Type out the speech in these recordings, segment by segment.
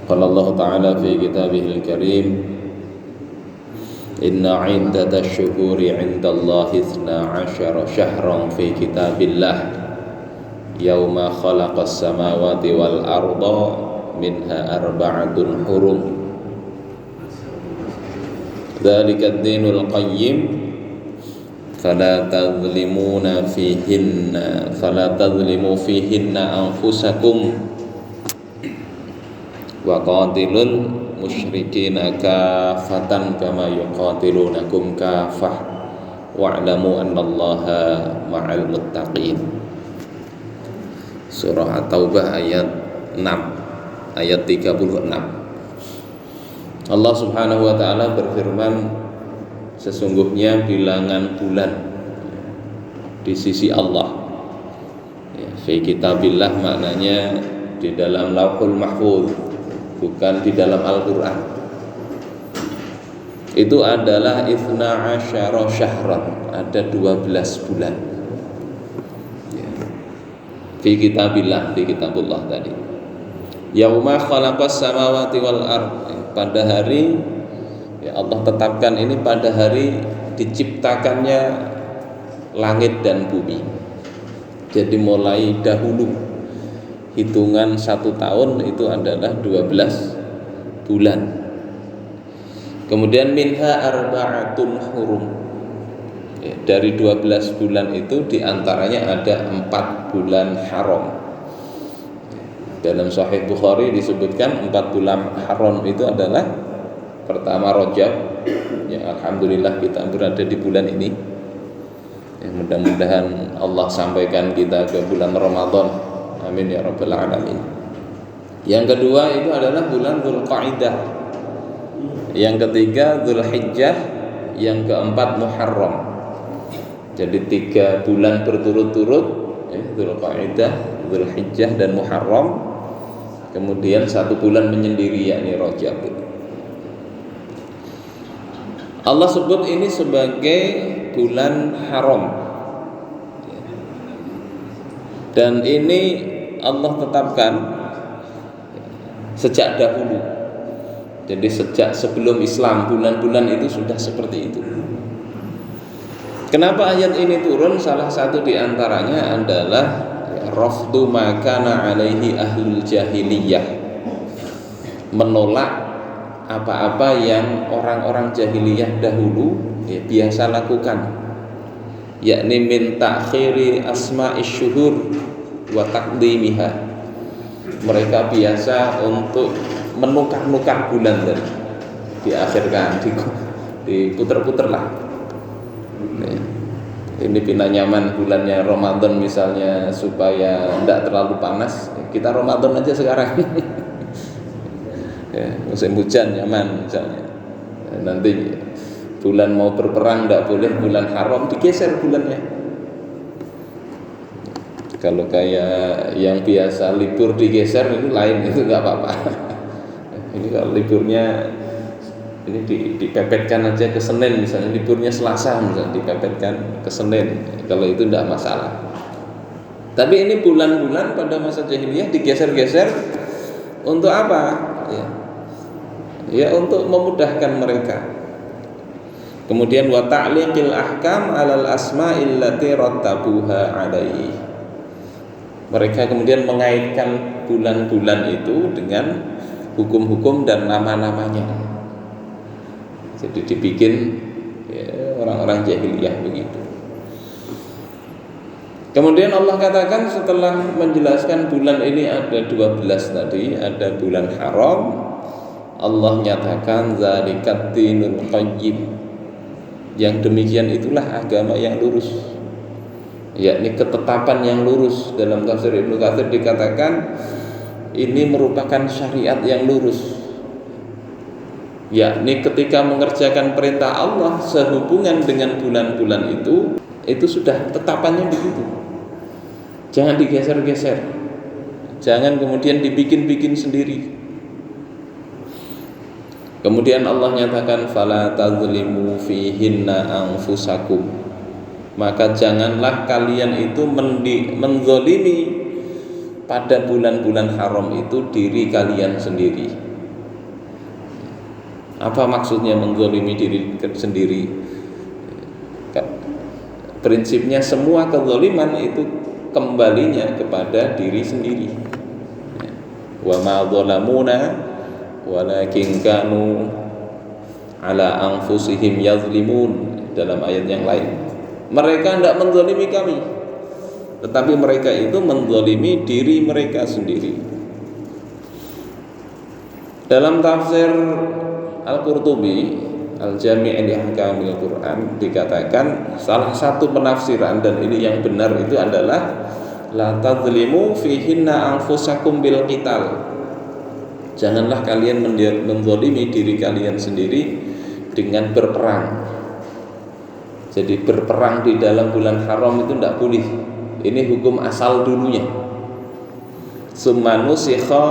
قال الله تعالى في كتابه الكريم إن عدة الشهور عند الله 12 شهرا في كتاب الله يوم خلق السماوات والأرض منها 4 حرم ذلك الدين القيم فلا تظلموا فيهن أنفسكم وقاتلوا المشركين كافة كما يقاتلونكم كافة واعلموا أن الله مع المتقين. Surah At-Taubah ayat 6 ayat 36. Allah Subhanahu wa taala berfirman, sesungguhnya bilangan bulan di sisi Allah ya, fi kitabillah maknanya di dalam Lauhul Mahfuz, bukan di dalam Al-Quran. Itu adalah 12 syahran, ada 12 bulan ya. Fi kitabillah, di kitabullah tadi. Yauma khalaqas samawati wal ard, pada hari ya Allah tetapkan ini pada hari diciptakannya langit dan bumi. Jadi mulai dahulu hitungan 1 tahun itu adalah 12 bulan. Kemudian minha arba'atun hurum ya, dari 12 bulan itu diantaranya ada 4 bulan haram. Dalam Sahih Bukhari disebutkan 4 bulan haram itu adalah pertama Rajab ya, alhamdulillah kita berada di bulan ini ya, mudah-mudahan Allah sampaikan kita ke bulan Ramadan, amin ya rabbal alamin. Yang kedua itu adalah bulan Dzulqa'dah, yang ketiga Dzulhijjah, yang keempat Muharram. Jadi 3 bulan berturut-turut ya, Dzulqa'dah, Dzulhijjah dan Muharram. Kemudian 1 bulan menyendiri yakni Rajab. Allah sebut ini sebagai bulan haram. Dan ini Allah tetapkan sejak dahulu. Jadi sejak sebelum Islam, bulan-bulan itu sudah seperti itu. Kenapa ayat ini turun? Salah satu diantaranya adalah rafdu ma kana alaihi ahlul jahiliyah, menolak apa-apa yang orang-orang jahiliyah dahulu ya, biasa lakukan, yakni min ta'khiri asma'is syuhur wa taqdimiha. Mereka biasa untuk menukar-nukar bulan dan diakhirkan, diputer-puter lah. Ini pina nyaman bulannya Ramadan misalnya supaya tidak terlalu panas, kita Ramadan aja sekarang. Ya, musim hujan nyaman misalnya. Nanti bulan mau berperang tidak boleh, bulan haram digeser bulannya. Kalau kayak yang biasa libur digeser itu lain, itu nggak apa-apa. Ini kalau liburnya ini dipepetkan aja ke Senin misalnya, liburnya Selasa misalnya dipepetkan ke Senin, kalau itu tidak masalah. Tapi ini bulan-bulan pada masa jahiliyah digeser-geser untuk apa? Ya untuk memudahkan mereka. Kemudian wa ta'liqil ahkam 'alal asma'il lati rattabuha 'alaihi. Mereka kemudian mengaitkan bulan-bulan itu dengan hukum-hukum dan nama-namanya. Jadi dibikin ya, orang-orang jahiliyah begitu. Kemudian Allah katakan setelah menjelaskan bulan ini ada 12 tadi, ada bulan haram, Allah nyatakan zalikat dinul qayyim. Yang demikian itulah agama yang lurus, yakni ketetapan yang lurus. Dalam tafsir Ibnu Katsir dikatakan ini merupakan syariat yang lurus, yakni ketika mengerjakan perintah Allah sehubungan dengan bulan-bulan itu sudah tetapannya begitu. Jangan digeser-geser, jangan kemudian dibikin-bikin sendiri. Kemudian Allah nyatakan fala tadzlimu fihinna anfusakum, maka janganlah kalian itu menzolimi pada bulan-bulan haram itu diri kalian sendiri. Apa maksudnya menzalimi diri sendiri? Prinsipnya semua kezaliman itu kembalinya kepada diri sendiri. Wa ma zalamuna walakin kanu ala anfusihim yazlimun, dalam ayat yang lain. Mereka tidak menzalimi kami, tetapi mereka itu menzalimi diri mereka sendiri. Dalam tafsir Al-Qurtubi Al-Jami' li Ahkamil Quran dikatakan salah satu penafsiran, dan ini yang benar, itu adalah la tadzlimu fihinna anfusakum bil qital. Janganlah kalian menzalimi diri kalian sendiri dengan berperang. Jadi berperang di dalam bulan haram itu tidak boleh. Ini hukum asal dulunya. Summa nusikha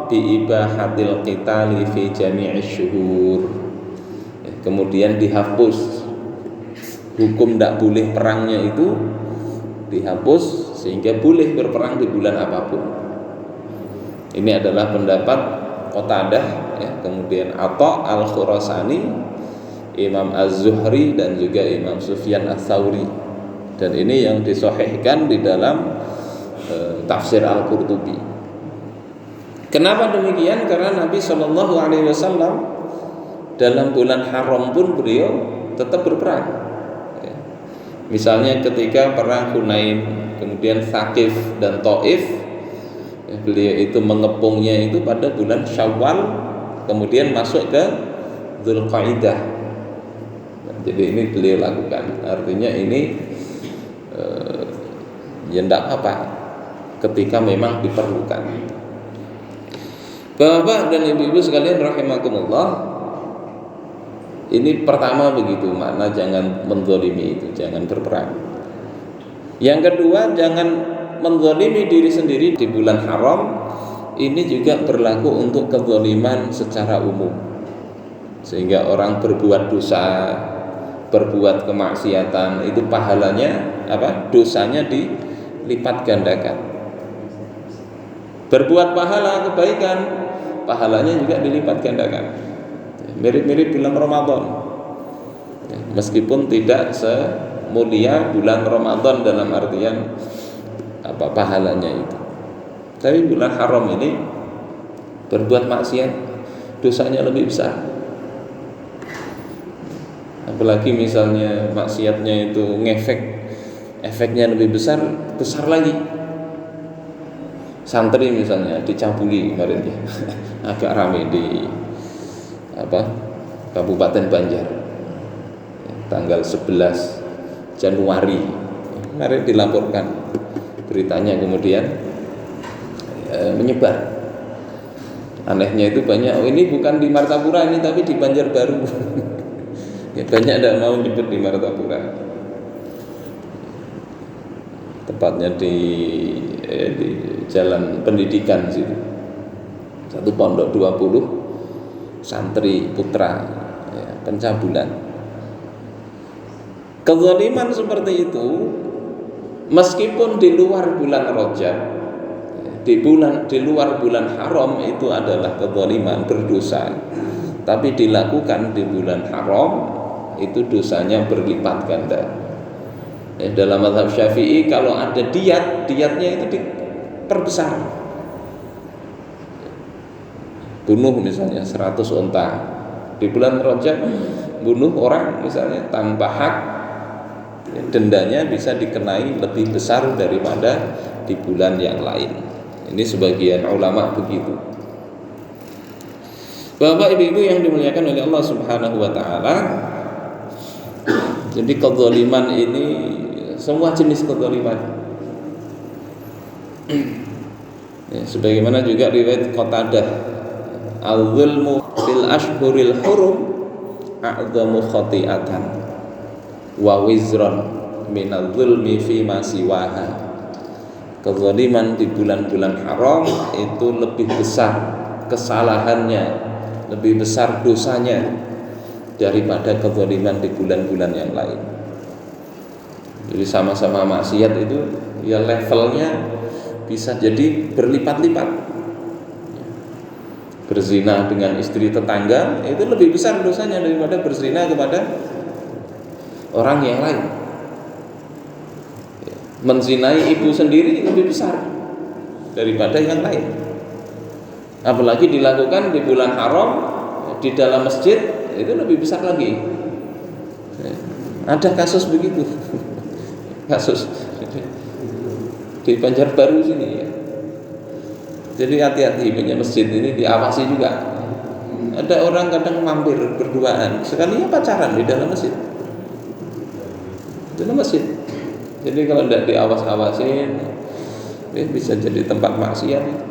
bi ibahatil qitali fi jami'i syuhur. Kemudian dihapus hukum tidak boleh perangnya itu, dihapus sehingga boleh berperang di bulan apapun. Ini adalah pendapat Qatadah, ya, kemudian Atha Al-Khurasani, Imam Az-Zuhri, dan juga Imam Sufyan Ats-Tsauri. Dan ini yang disahihkan di dalam tafsir Al-Qurtubi. Kenapa demikian? Karena Nabi Shallallahu Alaihi Wasallam dalam bulan haram pun beliau tetap berperang. Ya. Misalnya ketika perang Hunain, kemudian Tsaqif dan Thaif, ya, beliau itu mengepungnya itu pada bulan Syawal, kemudian masuk ke Dzulqa'dah. Nah, jadi ini beliau lakukan. Artinya ini ya tidak apa ketika memang diperlukan. Bapak dan ibu-ibu sekalian rahimakumullah, ini pertama begitu makna jangan menzalimi itu, jangan berperang. Yang kedua, jangan menzalimi diri sendiri di bulan haram. Ini juga berlaku untuk kezaliman secara umum, sehingga orang berbuat dosa, berbuat kemaksiatan, itu pahalanya apa? Dosanya dilipat gandakan. Berbuat pahala kebaikan, pahalanya juga dilipat gandakan. Mirip-mirip bulan Ramadan, meskipun tidak semulia bulan Ramadan dalam artian apa pahalanya itu, tapi bulan haram ini berbuat maksiat dosanya lebih besar. Apalagi misalnya maksiatnya itu efeknya lebih besar lagi. Santri misalnya dicabuli kemarin ya, agak ramai di Kabupaten Banjar, tanggal 11 Januari kemarin dilaporkan beritanya, kemudian menyebar. Anehnya itu banyak, ini bukan di Martapura ini, tapi di Banjarbaru. Ya, banyak tidak mau nyebut di Martapura, tepatnya di Jalan Pendidikan situ. Satu pondok 20 santri putra, ya, pencabulan. Kezaliman seperti itu meskipun di luar bulan Rajab, di luar bulan haram itu adalah kezaliman, berdosa, tapi dilakukan di bulan haram itu dosanya berlipat ganda. Dalam mazhab Syafi'i kalau ada diatnya itu diperbesar. Bunuh misalnya 100 unta di bulan Rajab, bunuh orang misalnya tanpa hak, dendanya bisa dikenai lebih besar daripada di bulan yang lain. Ini sebagian ulama begitu. Bapak ibu-ibu yang dimuliakan oleh Allah Subhanahu wa taala, jadi kezaliman ini semua jenis kezaliman. Ya, sebagaimana juga riwayat Qatadah, al-zulmu fil ashhuril hurum a'dhamu khati'atan wa wizran minal zulmi fi ma siwaha. Kezaliman di bulan-bulan haram itu lebih besar kesalahannya, lebih besar dosanya daripada kezaliman di bulan-bulan yang lain. Jadi sama-sama maksiat itu ya levelnya bisa jadi berlipat-lipat. berzina dengan istri tetangga itu lebih besar dosanya daripada berzina kepada orang yang lain. Menzinai ibu sendiri lebih besar daripada yang lain, apalagi dilakukan di bulan haram di dalam masjid, itu lebih besar lagi. Ada kasus begitu kasus di Banjarbaru sini ya. Jadi hati-hati, punya masjid ini diawasi juga. Ada orang kadang mampir berduaan, sekalinya pacaran di dalam masjid. Dalam masjid. Jadi kalau tidak diawas-awasin, bisa jadi tempat maksiat.